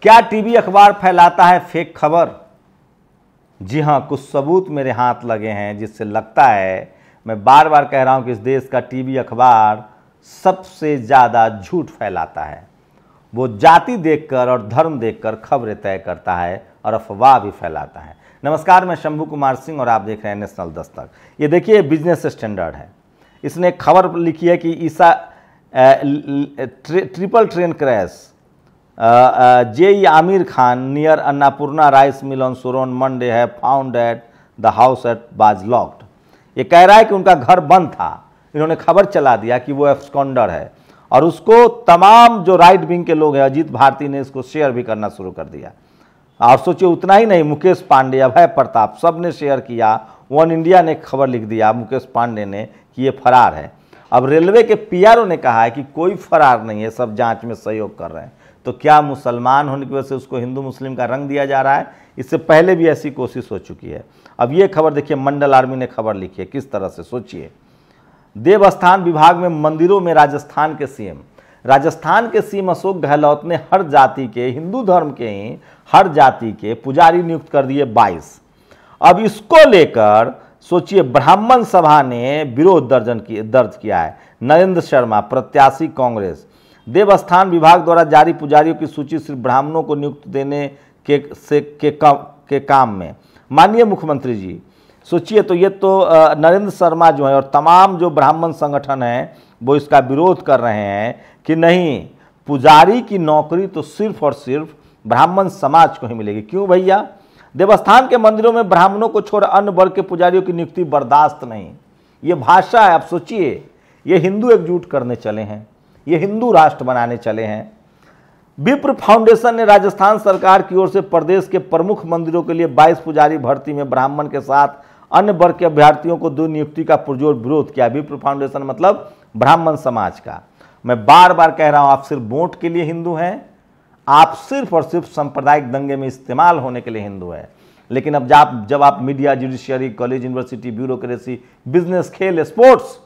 क्या टीवी अखबार फैलाता है फेक खबर? जी हाँ, कुछ सबूत मेरे हाथ लगे हैं जिससे लगता है, मैं बार बार कह रहा हूं कि इस देश का टीवी अखबार सबसे ज़्यादा झूठ फैलाता है। वो जाति देखकर और धर्म देखकर खबरें तय करता है और अफवाह भी फैलाता है। नमस्कार, मैं शंभू कुमार सिंह और आप देख रहे हैं नेशनल दस्तक। ये देखिए, बिजनेस स्टैंडर्ड है। इसने खबर लिखी है कि ईसा triple train crash, JE Aamir Khan near Annapurna rice mill on सोरोन मंडे है found at the house at बाज लॉक्ड। ये कह रहा है कि उनका घर बंद था, इन्होंने खबर चला दिया कि वो एब्सकॉन्डर है और उसको तमाम जो राइट विंग के लोग हैं, अजीत भारती ने इसको शेयर भी करना शुरू कर दिया। और सोचिए, उतना ही नहीं, मुकेश पांडे, अभय प्रताप, सब ने शेयर किया। वन इंडिया ने खबर लिख दिया मुकेश पांडे ने कि ये फरार है। अब रेलवे के पीआरओ ने कहा है कि कोई फरार नहीं है, सब जांच में सहयोग कर रहे हैं। तो क्या मुसलमान होने की वजह से उसको हिंदू मुस्लिम का रंग दिया जा रहा है? इससे पहले भी ऐसी कोशिश हो चुकी है। अब ये खबर देखिए, मंडल आर्मी ने खबर लिखी है किस तरह से, सोचिए। देवस्थान विभाग में मंदिरों में राजस्थान के सीएम अशोक गहलोत ने हर जाति के, हिंदू धर्म के ही हर जाति के पुजारी नियुक्त कर दिए 22। अब इसको लेकर सोचिए, ब्राह्मण सभा ने विरोध दर्ज किया है। नरेंद्र शर्मा, प्रत्याशी कांग्रेस। देवस्थान विभाग द्वारा जारी पुजारियों की सूची सिर्फ ब्राह्मणों को नियुक्त देने के काम में। माननीय मुख्यमंत्री जी, सोचिए, तो ये तो नरेंद्र शर्मा जो है और तमाम जो ब्राह्मण संगठन हैं वो इसका विरोध कर रहे हैं कि नहीं, पुजारी की नौकरी तो सिर्फ और सिर्फ ब्राह्मण समाज को ही मिलेगी। क्यों भैया? देवस्थान के मंदिरों में ब्राह्मणों को छोड़ अन्य वर्ग के पुजारियों की नियुक्ति बर्दाश्त नहीं। ये भाषा है। आप सोचिए, ये हिंदू एकजुट करने चले हैं, ये हिंदू राष्ट्र बनाने चले हैं। विप्र फाउंडेशन ने राजस्थान सरकार की ओर से प्रदेश के प्रमुख मंदिरों के लिए 22 पुजारी भर्ती में ब्राह्मण के साथ अन्य वर्ग के अभ्यर्थियों को 2 नियुक्ति का पुरजोर विरोध किया। विप्र फाउंडेशन मतलब ब्राह्मण समाज का। मैं बार बार कह रहा हूं, आप सिर्फ वोट के लिए हिंदू हैं, आप सिर्फ और सिर्फ सांप्रदायिक दंगे में इस्तेमाल होने के लिए हिंदू है। लेकिन अब जब आप media, judiciary, college, university, bureaucracy, business, खेल, स्पोर्ट्स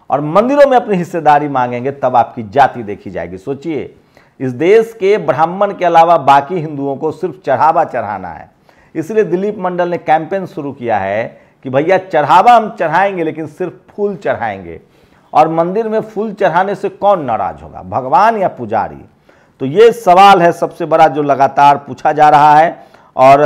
और मंदिरों में अपनी हिस्सेदारी मांगेंगे, तब आपकी जाति देखी जाएगी। सोचिए, इस देश के ब्राह्मण के अलावा बाकी हिंदुओं को सिर्फ चढ़ावा चढ़ाना है। इसलिए दिलीप मंडल ने कैंपेन शुरू किया है कि भैया, चढ़ावा हम चढ़ाएंगे लेकिन सिर्फ फूल चढ़ाएंगे। और मंदिर में फूल चढ़ाने से कौन नाराज होगा, भगवान या पुजारी? तो ये सवाल है सबसे बड़ा जो लगातार पूछा जा रहा है। और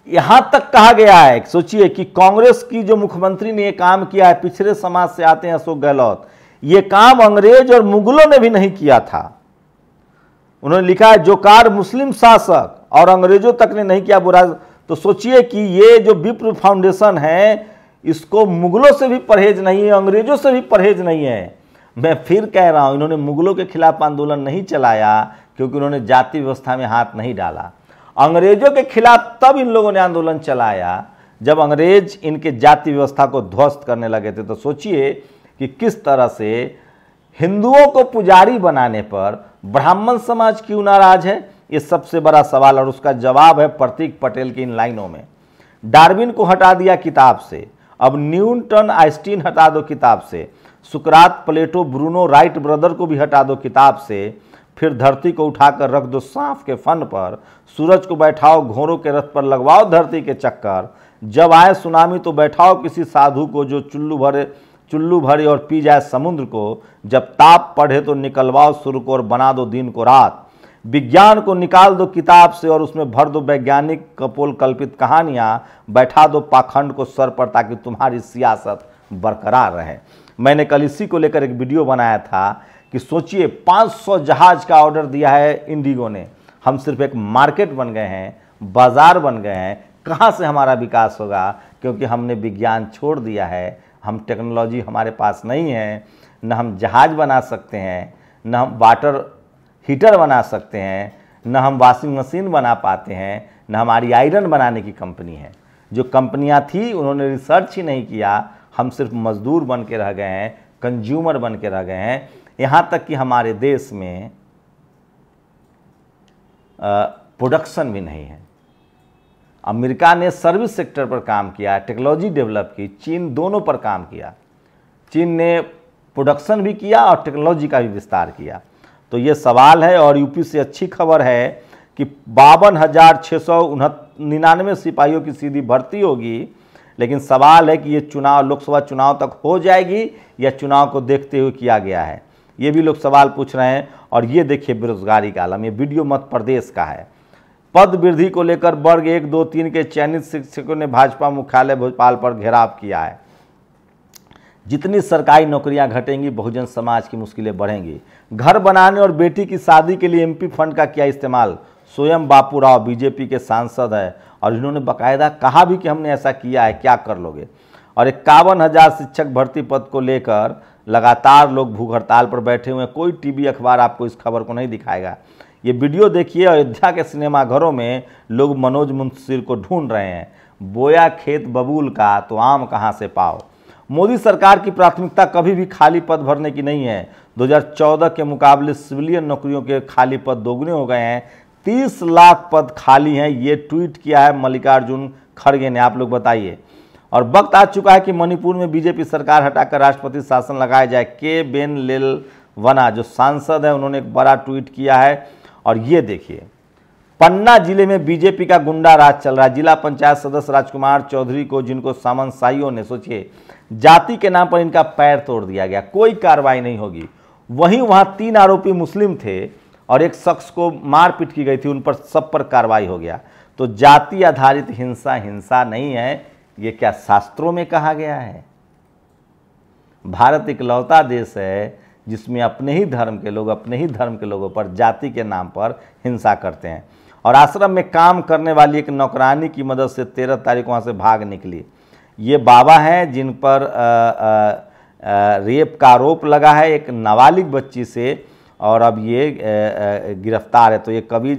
यहां तक कहा गया है, सोचिए, कि कांग्रेस की जो मुख्यमंत्री ने ये काम किया है, पिछड़े समाज से आते हैं अशोक गहलोत, ये काम अंग्रेज और मुगलों ने भी नहीं किया था। उन्होंने लिखा है, जो कार्य मुस्लिम शासक और अंग्रेजों तक ने नहीं किया बुरा। तो सोचिए कि ये जो विप्र फाउंडेशन है, इसको मुगलों से भी परहेज नहीं है, अंग्रेजों से भी परहेज नहीं है। मैं फिर कह रहा हूं, इन्होंने मुगलों के खिलाफ आंदोलन नहीं चलाया क्योंकि उन्होंने जाति व्यवस्था में हाथ नहीं डाला। अंग्रेजों के खिलाफ तब इन लोगों ने आंदोलन चलाया जब अंग्रेज इनके जाति व्यवस्था को ध्वस्त करने लगे थे। तो सोचिए कि किस तरह से हिंदुओं को पुजारी बनाने पर ब्राह्मण समाज क्यों नाराज है, ये सबसे बड़ा सवाल। और उसका जवाब है प्रतीक पटेल की इन लाइनों में। डार्विन को हटा दिया किताब से, अब न्यूटन, आइंस्टीन हटा दो किताब से, सुकरात, प्लेटो, ब्रूनो, राइट ब्रदर को भी हटा दो किताब से। फिर धरती को उठाकर रख दो सांप के फन पर, सूरज को बैठाओ घोड़ों के रथ पर, लगवाओ धरती के चक्कर। जब आए सुनामी तो बैठाओ किसी साधु को जो चुल्लू भरे और पी जाए समुद्र को। जब ताप पढ़े तो निकलवाओ सूर्य को और बना दो दिन को रात। विज्ञान को निकाल दो किताब से और उसमें भर दो वैज्ञानिक कपोल कल्पित कहानियां। बैठा दो पाखंड को सर पर ताकि तुम्हारी सियासत बरकरार रहे। मैंने कल इसी को लेकर एक वीडियो बनाया था कि सोचिए, 500 जहाज का ऑर्डर दिया है इंडिगो ने। हम सिर्फ एक मार्केट बन गए हैं, बाजार बन गए हैं। कहाँ से हमारा विकास होगा? क्योंकि हमने विज्ञान छोड़ दिया है। हम टेक्नोलॉजी हमारे पास नहीं है, न हम जहाज बना सकते हैं, न हम वाटर हीटर बना सकते हैं, न हम वॉशिंग मशीन बना पाते हैं, न हमारी आयरन बनाने की कंपनी है। जो कंपनियां थी उन्होंने रिसर्च ही नहीं किया। हम सिर्फ मजदूर बन के रह गए हैं, कंज्यूमर बन के रह गए हैं। यहाँ तक कि हमारे देश में प्रोडक्शन भी नहीं है। अमेरिका ने सर्विस सेक्टर पर काम किया, टेक्नोलॉजी डेवलप की, चीन दोनों पर काम किया। चीन ने प्रोडक्शन भी किया और टेक्नोलॉजी का भी विस्तार किया। तो ये सवाल है। और यूपी से अच्छी खबर है कि 52,699 सिपाहियों की सीधी भर्ती होगी, लेकिन सवाल है कि ये चुनाव लोकसभा चुनाव तक हो जाएगी या चुनाव को देखते हुए किया गया है, ये भी लोग सवाल पूछ रहे हैं। और ये देखिए बेरोजगारी का आलम, ये वीडियो मध्य प्रदेश का है। पद वृद्धि को लेकर वर्ग 1, 2, 3 के चयनित शिक्षकों ने भाजपा मुख्यालय भोपाल पर घेराव किया है। जितनी सरकारी नौकरियां घटेंगी, बहुजन समाज की मुश्किलें बढ़ेंगी। घर बनाने और बेटी की शादी के लिए एमपी फंड का किया इस्तेमाल। स्वयं बापू राव बीजेपी के सांसद है और इन्होंने बाकायदा कहा भी कि हमने ऐसा किया है, क्या कर लोगे। और 51,000 शिक्षक भर्ती पद को लेकर लगातार लोग भूख हड़ताल पर बैठे हुए हैं। कोई टीवी अखबार आपको इस खबर को नहीं दिखाएगा। ये वीडियो देखिए, अयोध्या के सिनेमाघरों में लोग मनोज मुंशीर को ढूंढ रहे हैं। बोया खेत बबूल का तो आम कहाँ से पाओ। मोदी सरकार की प्राथमिकता कभी भी खाली पद भरने की नहीं है। 2014 के मुकाबले सिविलियन नौकरियों के खाली पद दोगुने हो गए हैं। 30 लाख पद खाली हैं। ये ट्वीट किया है मल्लिकार्जुन खड़गे ने। आप लोग बताइए। और वक्त आ चुका है कि मणिपुर में बीजेपी सरकार हटाकर राष्ट्रपति शासन लगाया जाए। के बेन लेलवना जो सांसद है, उन्होंने एक बड़ा ट्वीट किया है। और ये देखिए, पन्ना जिले में बीजेपी का गुंडा राज चल रहा है। जिला पंचायत सदस्य राजकुमार चौधरी को, जिनको सामंतशाहियों ने, सोचिए, जाति के नाम पर इनका पैर तोड़ दिया गया, कोई कार्रवाई नहीं होगी। वहीं वहां 3 आरोपी मुस्लिम थे और एक शख्स को मारपीट की गई थी, उन पर सब पर कार्रवाई हो गया। तो जाति आधारित हिंसा हिंसा नहीं है, ये क्या शास्त्रों में कहा गया है? भारत इकलौता देश है जिसमें अपने ही धर्म के लोगों पर जाति के नाम पर हिंसा करते हैं। और आश्रम में काम करने वाली एक नौकरानी की मदद से 13 तारीख वहाँ से भाग निकली। ये बाबा हैं जिन पर रेप का आरोप लगा है एक नाबालिग बच्ची से, और अब ये गिरफ्तार है। तो ये कभी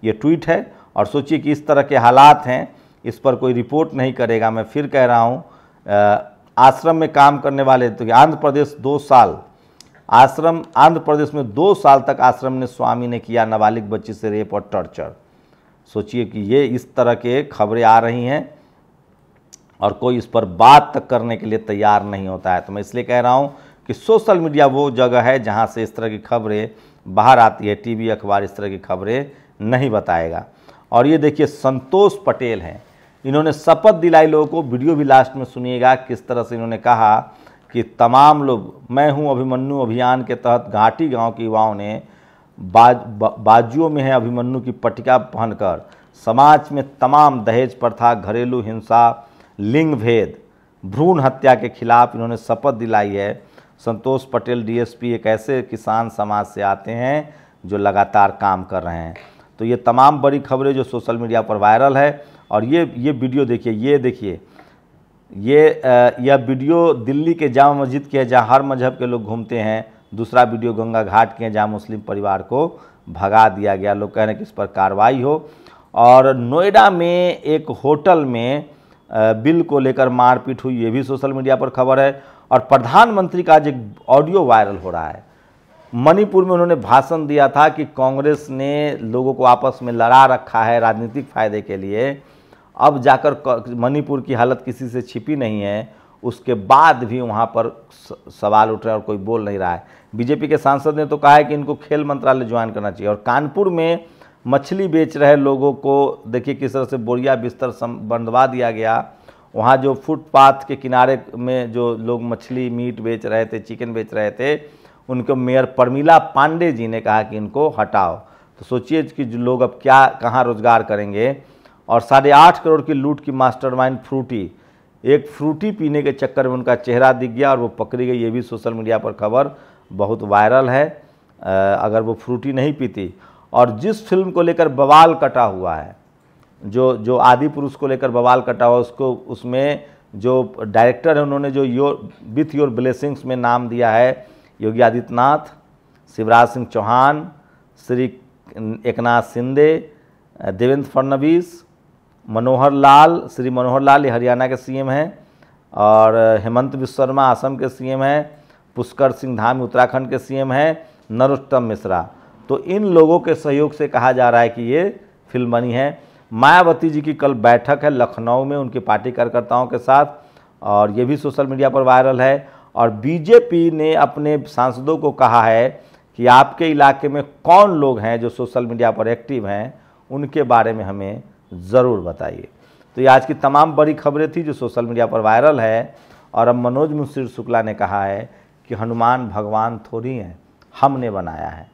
ये ट्वीट है। और सोचिए कि इस तरह के हालात हैं, इस पर कोई रिपोर्ट नहीं करेगा। मैं फिर कह रहा हूँ, आश्रम में काम करने वाले, तो आंध्र प्रदेश 2 साल आंध्र प्रदेश में 2 साल तक आश्रम ने स्वामी ने किया नाबालिग बच्ची से रेप और टॉर्चर। सोचिए कि ये इस तरह के खबरें आ रही हैं और कोई इस पर बात तक करने के लिए तैयार नहीं होता है। तो मैं इसलिए कह रहा हूँ कि सोशल मीडिया वो जगह है जहाँ से इस तरह की खबरें बाहर आती है। टीवी अखबार इस तरह की खबरें नहीं बताएगा। और ये देखिए, संतोष पटेल हैं, इन्होंने शपथ दिलाई लोगों को। वीडियो भी लास्ट में सुनिएगा किस तरह से इन्होंने कहा कि तमाम लोग, मैं हूं अभिमन्यु अभियान के तहत घाटी गांव के युवाओं ने बाजुओं में है अभिमन्यु की पट्टिका पहनकर समाज में तमाम दहेज प्रथा, घरेलू हिंसा, लिंग भेद, भ्रूण हत्या के खिलाफ इन्होंने शपथ दिलाई है। संतोष पटेल डीएसपी एक ऐसे किसान समाज से आते हैं जो लगातार काम कर रहे हैं। तो ये तमाम बड़ी खबरें जो सोशल मीडिया पर वायरल है। और ये वीडियो देखिए, ये देखिए, यह वीडियो दिल्ली के जामा मस्जिद की है जहाँ हर मजहब के लोग घूमते हैं। दूसरा वीडियो गंगा घाट के हैं जहाँ मुस्लिम परिवार को भगा दिया गया। लोग कह रहे हैं कि इस पर कार्रवाई हो। और नोएडा में एक होटल में बिल को लेकर मारपीट हुई, ये भी सोशल मीडिया पर खबर है। और प्रधानमंत्री का आज एक ऑडियो वायरल हो रहा है। मणिपुर में उन्होंने भाषण दिया था कि कांग्रेस ने लोगों को आपस में लड़ा रखा है राजनीतिक फायदे के लिए। अब जाकर मणिपुर की हालत किसी से छिपी नहीं है, उसके बाद भी वहाँ पर सवाल उठ रहे हैं और कोई बोल नहीं रहा है। बीजेपी के सांसद ने तो कहा है कि इनको खेल मंत्रालय ज्वाइन करना चाहिए। और कानपुर में मछली बेच रहे लोगों को देखिए किस तरह से बोरिया बिस्तर बंधवा दिया गया। वहाँ जो फुटपाथ के किनारे में जो लोग मछली मीट बेच रहे थे, चिकन बेच रहे थे, उनको मेयर प्रमिला पांडे जी ने कहा कि इनको हटाओ। तो सोचिए कि जो लोग अब कहाँ रोजगार करेंगे। और 8.5 करोड़ की लूट की मास्टरमाइंड फ्रूटी, एक फ्रूटी पीने के चक्कर में उनका चेहरा दिख गया और वो पकड़ी गई। ये भी सोशल मीडिया पर खबर बहुत वायरल है। अगर वो फ्रूटी नहीं पीती। और जिस फिल्म को लेकर बवाल कटा हुआ है, जो आदि पुरुष को लेकर बवाल कटा हुआ, उसको उसमें जो डायरेक्टर है उन्होंने जो विथ योर ब्लेसिंग्स में नाम दिया है योगी आदित्यनाथ, शिवराज सिंह चौहान, श्री एकनाथ शिंदे, देवेंद्र फडणवीस, मनोहर लाल, श्री मनोहर लाल ये हरियाणा के सीएम हैं, और हेमंत बिश्व शर्मा असम के सीएम हैं, पुष्कर सिंह धामी उत्तराखंड के सीएम हैं, नरोत्तम मिश्रा। तो इन लोगों के सहयोग से कहा जा रहा है कि ये फिल्म बनी है। मायावती जी की कल बैठक है लखनऊ में उनकी पार्टी कार्यकर्ताओं के साथ, और ये भी सोशल मीडिया पर वायरल है। और बीजेपी ने अपने सांसदों को कहा है कि आपके इलाके में कौन लोग हैं जो सोशल मीडिया पर एक्टिव हैं, उनके बारे में हमें ज़रूर बताइए। तो ये आज की तमाम बड़ी खबरें थी जो सोशल मीडिया पर वायरल है। और अब मनोज मुंशी शुक्ला ने कहा है कि हनुमान भगवान थोड़ी हैं, हमने बनाया है।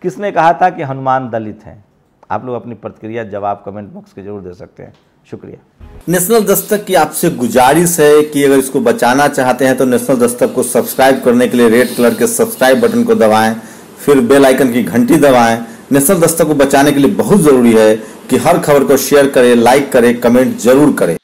किसने कहा था कि हनुमान दलित हैं? आप लोग अपनी प्रतिक्रिया जवाब कमेंट बॉक्स के जरूर दे सकते हैं। शुक्रिया। नेशनल दस्तक की आपसे गुजारिश है कि अगर इसको बचाना चाहते हैं तो नेशनल दस्तक को सब्सक्राइब करने के लिए रेड कलर के सब्सक्राइब बटन को दबाएं, फिर बेल आइकन की घंटी दबाएं। नेशनल दस्तक को बचाने के लिए बहुत जरूरी है कि हर खबर को शेयर करें, लाइक करें, कमेंट जरूर करें।